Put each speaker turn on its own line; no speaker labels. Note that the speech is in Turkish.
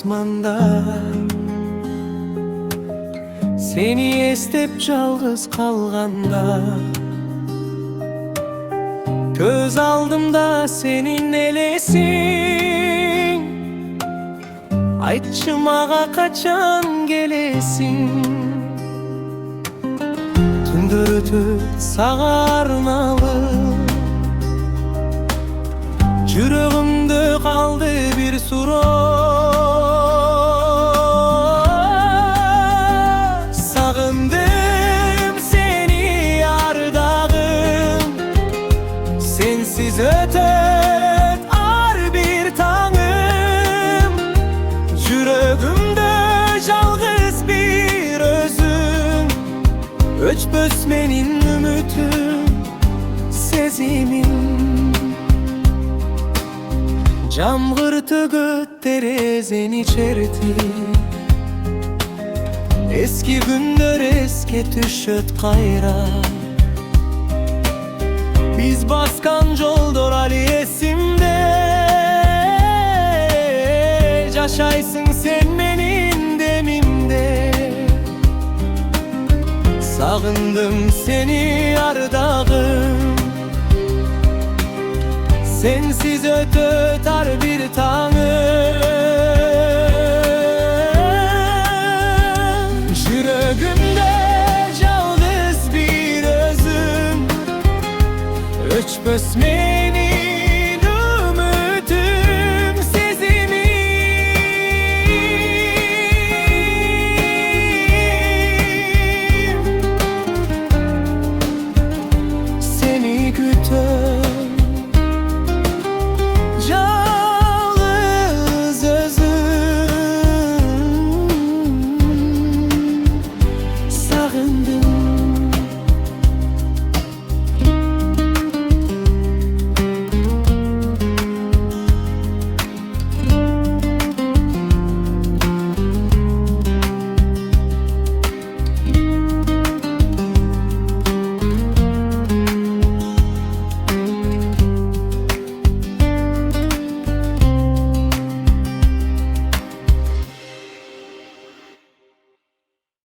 asmanda. Seni estep жалғыз қалғанда, göz aldımda senin elesin. Айтчы мага качан келесиң? Түндөр өтөп сага арналып, жүрөгүмдө калды бир суроо. Сагындым сени ардагым, sensiz ötet ar bir tağım. Yüreğimde жалғыз bir özüm, öçmös menin ümitim, sezimim. Jamgırtı göt terezeni çerti, eski günler eske düşöt kayra. Biz baskan joldur ali esimde, jaşaysın sen menin demimde. Sağındım seni ardağım, sensiz öter bir tağım. Yüreğimde жалғыз bir özüm, öçmös meni